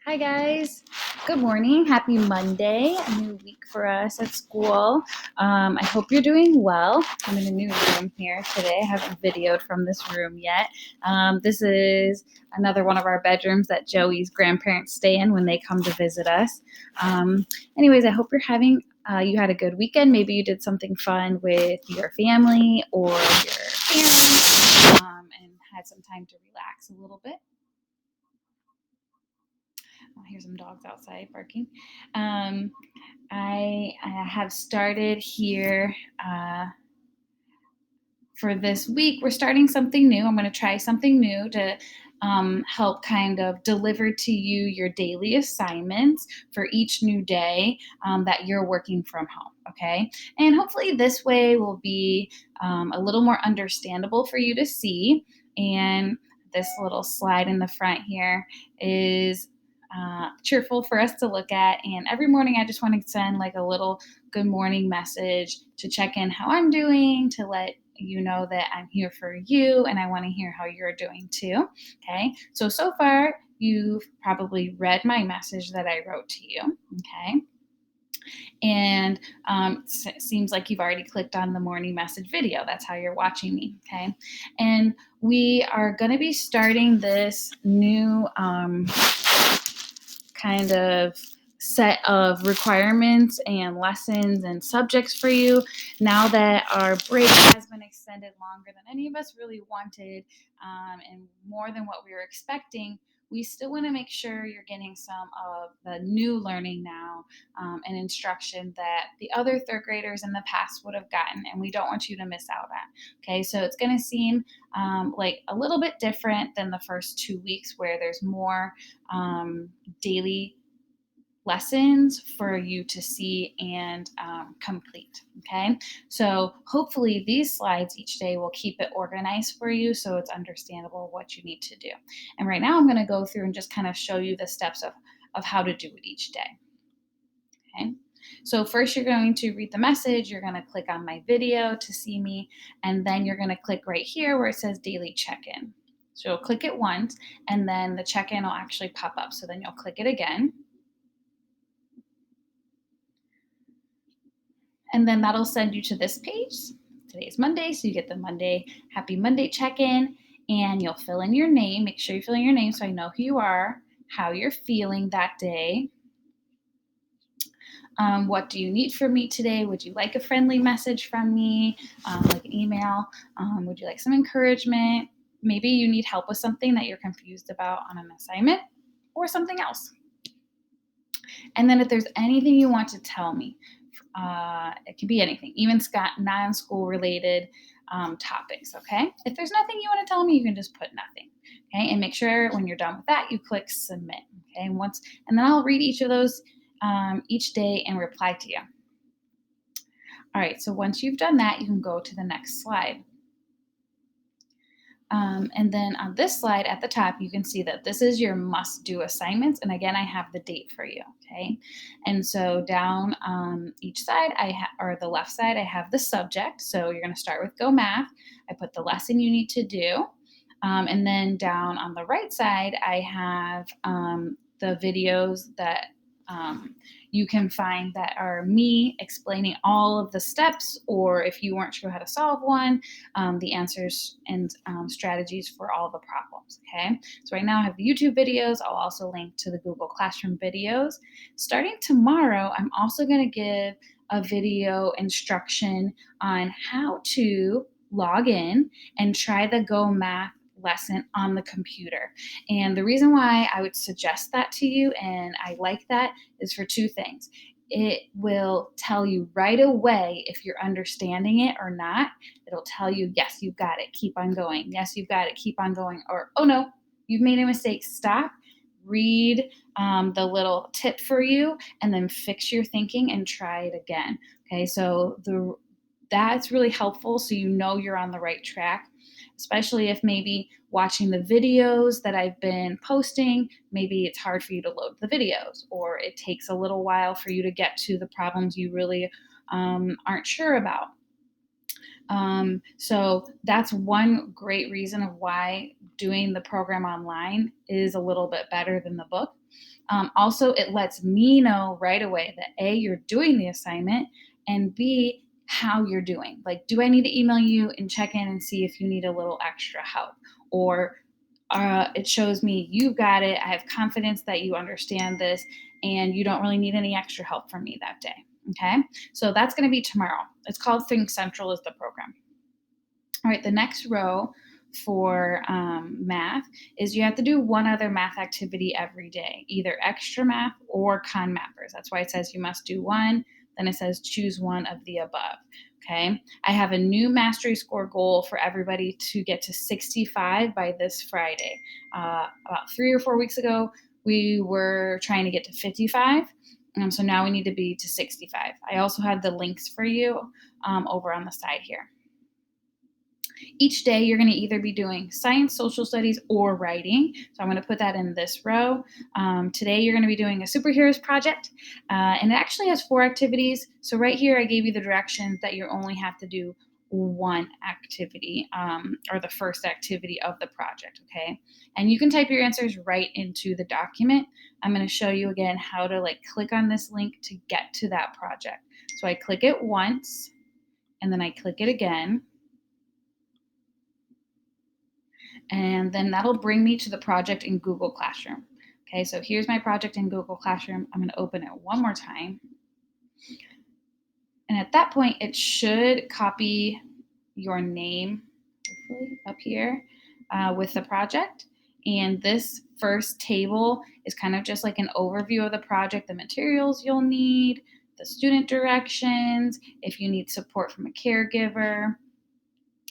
Hi, guys. Good morning. Happy Monday. A new week for us at school. I hope you're doing well. I'm in a new room here today. I haven't videoed from this room yet. This is another one of our bedrooms that Joey's grandparents stay in when they come to visit us. Anyways, I hope you're having you had a good weekend. Maybe you did something fun with your family or your parents and had some time to relax a little bit. I hear some dogs outside barking. Um, I have started here for this week. We're starting something new. I'm going to try something new to help kind of deliver to you your daily assignments for each new day that you're working from home. Okay. And hopefully, this way will be a little more understandable for you to see. And this little slide in the front here is cheerful for us to look at. And every morning, I just want to send like a little good morning message to check in how I'm doing, to let you know that I'm here for you and I want to hear how you're doing too. Okay. So far, you've probably read my message that I wrote to you. Okay. And it seems like you've already clicked on the morning message video. That's how you're watching me. Okay. And we are going to be starting this new kind of set of requirements and lessons and subjects for you now that our break has been extended longer than any of us really wanted and more than what we were expecting. We still want to make sure you're getting some of the new learning now and instruction that the other third graders in the past would have gotten, and we don't want you to miss out on. Okay, so it's going to seem like a little bit different than the first 2 weeks where there's more daily lessons for you to see and complete. Okay, so hopefully these slides each day will keep it organized for you so it's understandable what you need to do. And right now I'm going to go through and just kind of show you the steps of how to do it each day. Okay, so first you're going to read the message, you're going to click on my video to see me, and then you're going to click right here where it says daily check-in. So you'll click it once and then the check-in will actually pop up. So then you'll click it again. And then that'll send you to this page. Today's Monday, so you get the Monday, Happy Monday check-in, and you'll fill in your name. Make sure you fill in your name so I know who you are, how you're feeling that day. What do you need from me today? Would you like a friendly message from me, like an email? Would you like some encouragement? Maybe you need help with something that you're confused about on an assignment or something else. And then if there's anything you want to tell me, it can be anything, even non-school related topics. Okay. If there's nothing you want to tell me, you can just put nothing. Okay. And make sure when you're done with that, you click submit. Okay. And then I'll read each of those each day and reply to you. All right. So once you've done that, you can go to the next slide. And then on this slide at the top, you can see that this is your must do assignments. And again, I have the date for you. Okay. And so down on each side, or the left side, I have the subject. So you're going to start with Go Math. I put the lesson you need to do. And then down on the right side, I have the videos that you can find that are me explaining all of the steps, or if you weren't sure how to solve one, the answers and strategies for all the problems. Okay, so right now I have the YouTube videos. I'll also link to the Google Classroom videos. Starting tomorrow, I'm also going to give a video instruction on how to log in and try the Go Math lesson on the computer. And the reason why I would suggest that to you, and I like that, is for two things. It will tell you right away if you're understanding it or not. It'll tell you, yes, you've got it, keep on going. Yes, you've got it, keep on going. Or, oh no, you've made a mistake, stop, read the little tip for you, and then fix your thinking and try it again. Okay, so that's really helpful so you know you're on the right track, especially if maybe watching the videos that I've been posting, maybe it's hard for you to load the videos, or it takes a little while for you to get to the problems you really aren't sure about. So that's one great reason of why doing the program online is a little bit better than the book. Also, it lets me know right away that A, you're doing the assignment, and B, how you're doing. Like, do I need to email you and check in and see if you need a little extra help? Or it shows me you got it. I have confidence that you understand this and you don't really need any extra help from me that day. Okay. So that's going to be tomorrow. It's called Think Central is the program. All right. The next row for math is you have to do one other math activity every day, either extra math or con mappers. That's why it says you must do one. Then it says choose one of the above. Okay. I have a new mastery score goal for everybody to get to 65 by this Friday. About 3 or 4 weeks ago, we were trying to get to 55. So now we need to be to 65. I also have the links for you over on the side here. Each day, you're going to either be doing science, social studies, or writing. So I'm going to put that in this row. Today, you're going to be doing a superheroes project, and it actually has 4 activities. So right here, I gave you the directions that you only have to do one activity or the first activity of the project, okay? And you can type your answers right into the document. I'm going to show you again how to click on this link to get to that project. So I click it once, and then I click it again. And then that'll bring me to the project in Google Classroom. Okay, so here's my project in Google Classroom. I'm going to open it one more time. And at that point, it should copy your name, hopefully, up here with the project. And this first table is kind of just like an overview of the project, the materials you'll need, the student directions, if you need support from a caregiver.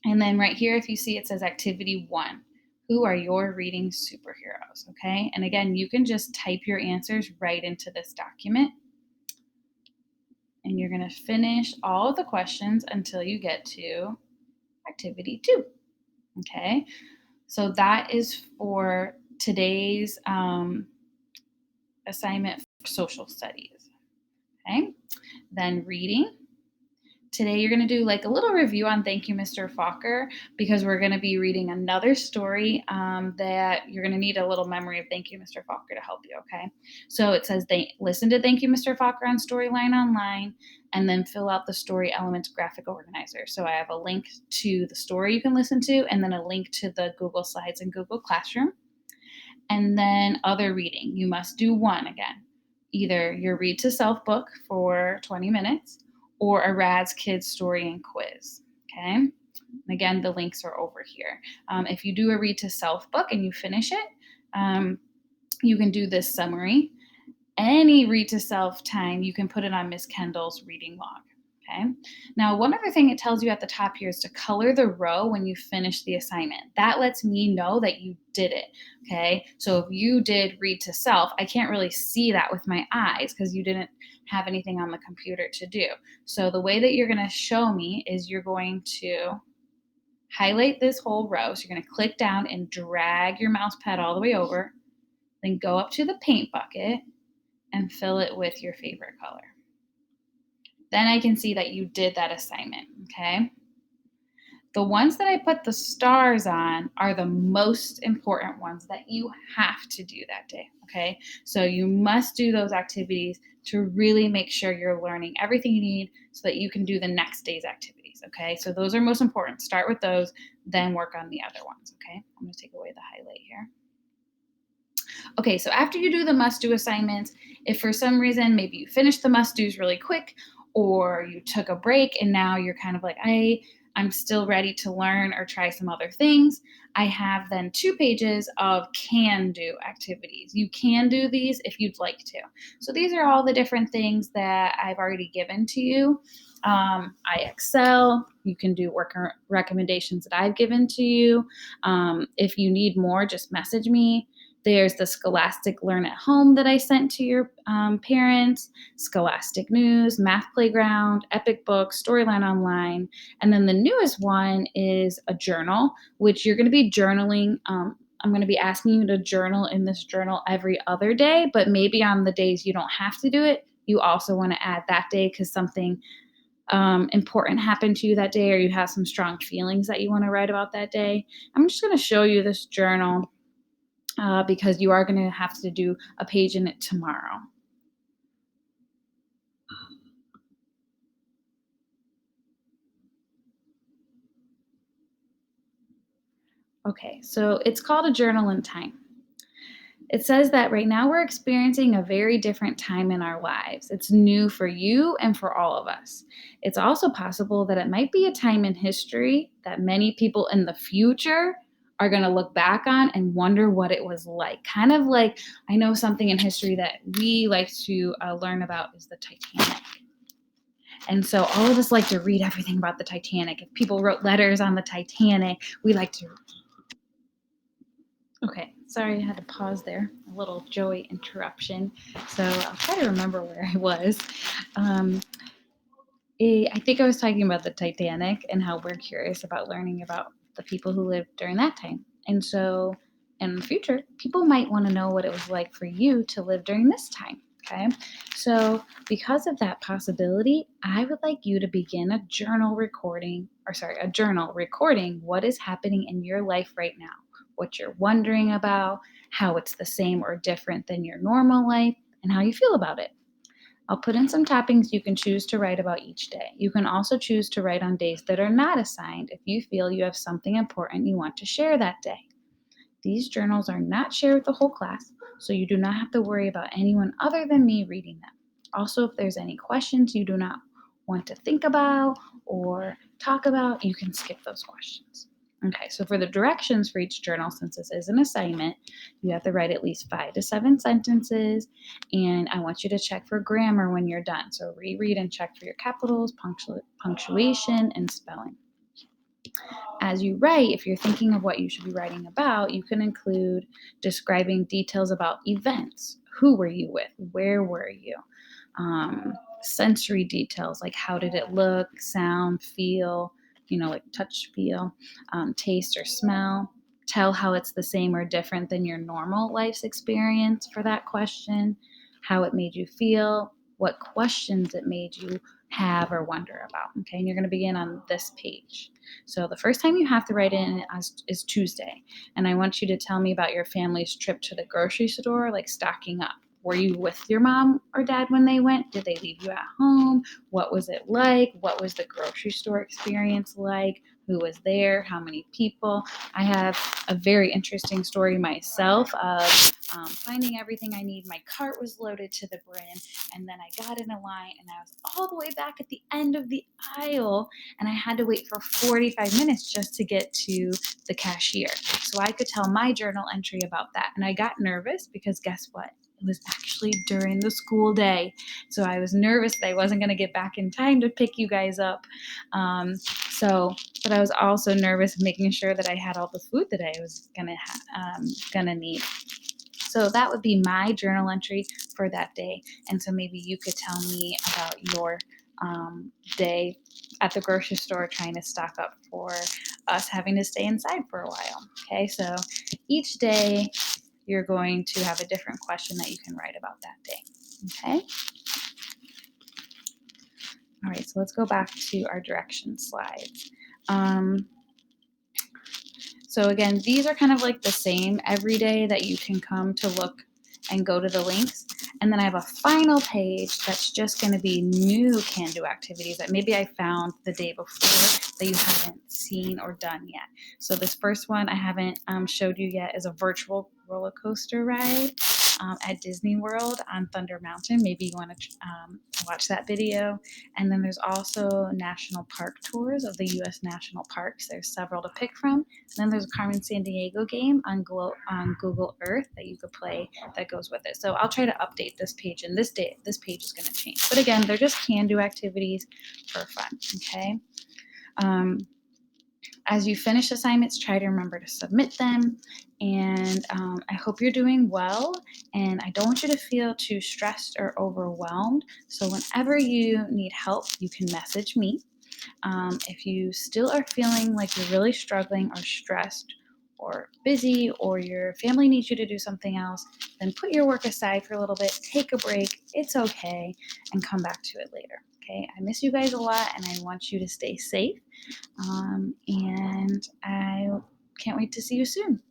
And then right here, if you see, it says activity 1. Who are your reading superheroes? Okay. And again, you can just type your answers right into this document. And you're going to finish all of the questions until you get to activity 2. Okay. So that is for today's assignment for social studies. Okay. Then reading. Today, you're going to do like a little review on Thank You, Mr. Fokker, because we're going to be reading another story that you're going to need a little memory of Thank You, Mr. Fokker to help you, okay? So it says, listen to Thank You, Mr. Fokker on Storyline Online, and then fill out the story elements graphic organizer. So I have a link to the story you can listen to, and then a link to the Google Slides and Google Classroom. And then other reading. You must do one again. Either your read to self book for 20 minutes, or a RADS Kids story and quiz, okay? And again, the links are over here. If you do a read to self book and you finish it, you can do this summary. Any read to self time, you can put it on Miss Kendall's reading log, okay? Now, one other thing it tells you at the top here is to color the row when you finish the assignment. That lets me know that you did it, okay? So if you did read to self, I can't really see that with my eyes because you didn't have anything on the computer to do. So the way that you're going to show me is you're going to highlight this whole row. So you're going to click down and drag your mouse pad all the way over, then go up to the paint bucket and fill it with your favorite color. Then I can see that you did that assignment, okay? The ones that I put the stars on are the most important ones that you have to do that day, okay? So you must do those activities to really make sure you're learning everything you need so that you can do the next day's activities, okay? So those are most important. Start with those, then work on the other ones, okay? I'm going to take away the highlight here. Okay, so after you do the must-do assignments, if for some reason maybe you finished the must-dos really quick or you took a break and now you're kind of like, I'm still ready to learn or try some other things, I have then 2 pages of can-do activities. You can do these if you'd like to. So these are all the different things that I've already given to you. I excel. You can do work recommendations that I've given to you. If you need more, just message me. There's the Scholastic Learn at Home that I sent to your parents, Scholastic News, Math Playground, Epic Books, Storyline Online. And then the newest one is a journal, which you're going to be journaling. I'm going to be asking you to journal in this journal every other day, but maybe on the days you don't have to do it, you also want to add that day because something important happened to you that day, or you have some strong feelings that you want to write about that day, I'm just going to show you this journal because you are going to have to do a page in it tomorrow. Okay, so it's called a journal in time. It says that right now we're experiencing a very different time in our lives. It's new for you and for all of us. It's also possible that it might be a time in history that many people in the future are going to look back on and wonder what it was like. Kind of like, I know something in history that we like to learn about is the Titanic. And so all of us like to read everything about the Titanic. If people wrote letters on the Titanic, we like to. Okay, sorry, I had to pause there. A little Joey interruption. So I'll try to remember where I was. Um, I think I was talking about the Titanic and how we're curious about learning about the people who lived during that time. And so in the future, people might want to know what it was like for you to live during this time. Okay. So, because of that possibility, I would like you to begin a journal recording what is happening in your life right now, what you're wondering about, how it's the same or different than your normal life, and how you feel about it. I'll put in some toppings you can choose to write about each day. You can also choose to write on days that are not assigned if you feel you have something important you want to share that day. These journals are not shared with the whole class, so you do not have to worry about anyone other than me reading them. Also, if there's any questions you do not want to think about or talk about, you can skip those questions. Okay, so for the directions for each journal, since this is an assignment, you have to write at least 5 to 7 sentences, and I want you to check for grammar when you're done. So reread and check for your capitals, punctuation, and spelling. As you write, if you're thinking of what you should be writing about, you can include describing details about events. Who were you with? Where were you? Sensory details like how did it look, sound, feel, like touch, feel, taste, or smell. Tell how it's the same or different than your normal life's experience for that question, how it made you feel, what questions it made you have or wonder about. Okay, and you're going to begin on this page. So the first time you have to write in is Tuesday. And I want you to tell me about your family's trip to the grocery store, like stocking up. Were you with your mom or dad when they went? Did they leave you at home? What was it like? What was the grocery store experience like? Who was there? How many people? I have a very interesting story myself of finding everything I need. My cart was loaded to the brim, and then I got in a line, and I was all the way back at the end of the aisle, and I had to wait for 45 minutes just to get to the cashier. So I could tell my journal entry about that. And I got nervous because guess what? It was actually during the school day. So I was nervous that I wasn't going to get back in time to pick you guys up. But I was also nervous making sure that I had all the food that I was gonna need. So that would be my journal entry for that day. And so maybe you could tell me about your day at the grocery store trying to stock up for us having to stay inside for a while. Okay, so each day you're going to have a different question that you can write about that day. Okay. All right, so let's go back to our direction slides. So again, these are kind of like the same every day that you can come to look and go to the links. And then I have a final page that's just going to be new can-do activities that maybe I found the day before that you haven't seen or done yet. So this first one I haven't showed you yet is a virtual roller coaster ride at Disney World on Thunder Mountain. Maybe you want to watch that video. And then there's also national park tours of the U.S. national parks. There's several to pick from. And then there's a Carmen Sandiego game on Google Earth that you could play that goes with it. So I'll try to update this page, and this page is going to change. But again, they're just can-do activities for fun. Okay. As you finish assignments, try to remember to submit them. And I hope you're doing well. And I don't want you to feel too stressed or overwhelmed. So whenever you need help, you can message me. If you still are feeling like you're really struggling or stressed or busy, or your family needs you to do something else, then put your work aside for a little bit, take a break. It's okay, and come back to it later. okay? I miss you guys a lot, and I want you to stay safe. And I can't wait to see you soon.